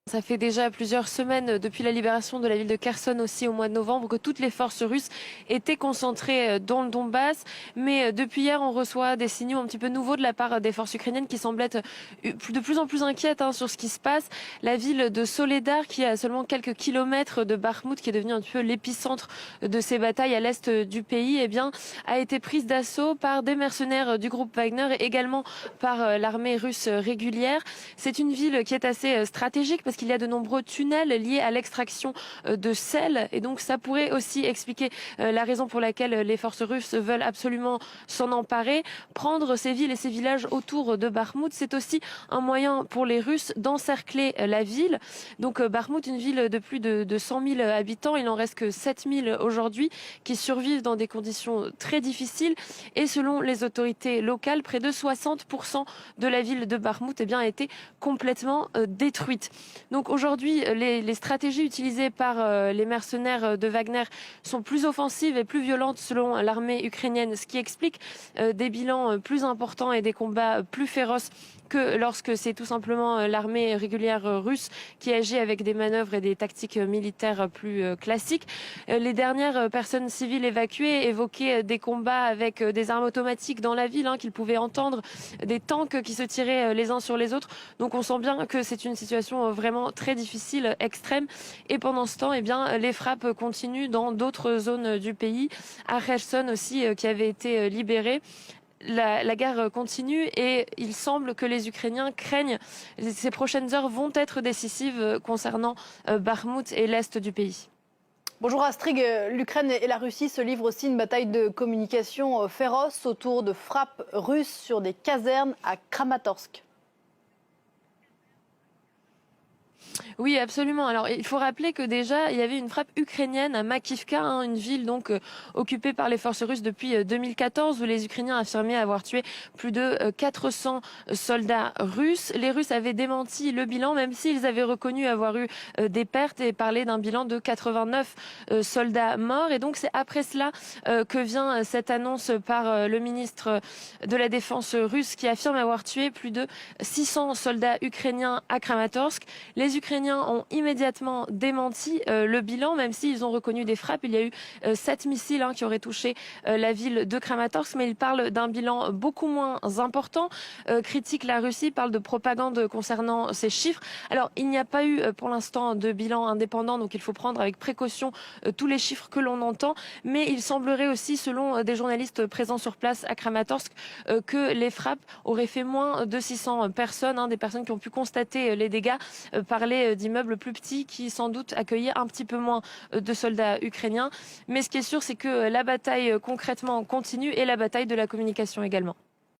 Ça fait déjà plusieurs semaines depuis la libération de la ville de Kherson aussi au mois de novembre que toutes les forces russes étaient concentrées dans le Donbass. Mais depuis hier, on reçoit des signaux un petit peu nouveaux de la part des forces ukrainiennes qui semblent être de plus en plus inquiètes sur ce qui se passe. La ville de Soledar, qui est à seulement quelques kilomètres de Bakhmout, qui est devenue un petit peu l'épicentre de ces batailles à l'est du pays, eh bien, a été prise d'assaut par des mercenaires du groupe Wagner et également par l'armée russe régulière. C'est une ville qui est assez stratégique parce qu'il y a de nombreux tunnels liés à l'extraction de sel et donc ça pourrait aussi expliquer la raison pour laquelle les forces russes veulent absolument s'en emparer. Prendre ces villes et ces villages autour de Bakhmout, c'est aussi un moyen pour les Russes d'encercler la ville. Donc Bakhmout, une ville de plus de 100 000 habitants, il en reste que 7 000 aujourd'hui qui survivent dans des conditions très difficiles et selon les autorités locales, près de 60% de la ville de Bakhmout a été complètement détruite. Donc aujourd'hui, les stratégies utilisées par les mercenaires de Wagner sont plus offensives et plus violentes selon l'armée ukrainienne, ce qui explique des bilans plus importants et des combats plus féroces que lorsque c'est tout simplement l'armée régulière russe qui agit avec des manœuvres et des tactiques militaires plus classiques. Les dernières personnes civiles évacuées évoquaient des combats avec des armes automatiques dans la ville, qu'ils pouvaient entendre, des tanks qui se tiraient les uns sur les autres. Donc on sent bien que c'est une situation vraiment très difficile, extrême. Et pendant ce temps, eh bien, les frappes continuent dans d'autres zones du pays, à Kherson aussi, qui avait été libérée. La guerre continue et il semble que les Ukrainiens craignent ces prochaines heures vont être décisives concernant Bakhmout et l'est du pays. Bonjour Astrid, l'Ukraine et la Russie se livrent aussi une bataille de communication féroce autour de frappes russes sur des casernes à Kramatorsk. Oui, absolument. Alors, il faut rappeler que déjà, il y avait une frappe ukrainienne à Makivka, une ville donc occupée par les forces russes depuis 2014, où les Ukrainiens affirmaient avoir tué plus de 400 soldats russes. Les Russes avaient démenti le bilan, même s'ils avaient reconnu avoir eu des pertes et parlé d'un bilan de 89 soldats morts. Et donc, c'est après cela que vient cette annonce par le ministre de la Défense russe qui affirme avoir tué plus de 600 soldats ukrainiens à Kramatorsk. Les Ukrainiens ont immédiatement démenti le bilan, même s'ils ont reconnu des frappes. Il y a eu 7 missiles qui auraient touché la ville de Kramatorsk, mais ils parlent d'un bilan beaucoup moins important. Critique la Russie, parle de propagande concernant ces chiffres. Alors, il n'y a pas eu pour l'instant de bilan indépendant, donc il faut prendre avec précaution tous les chiffres que l'on entend, mais il semblerait aussi, selon des journalistes présents sur place à Kramatorsk, que les frappes auraient fait moins de 600 personnes, des personnes qui ont pu constater les dégâts, parler d'immeubles plus petits qui sans doute accueillaient un petit peu moins de soldats ukrainiens. Mais ce qui est sûr, c'est que la bataille concrètement continue et la bataille de la communication également.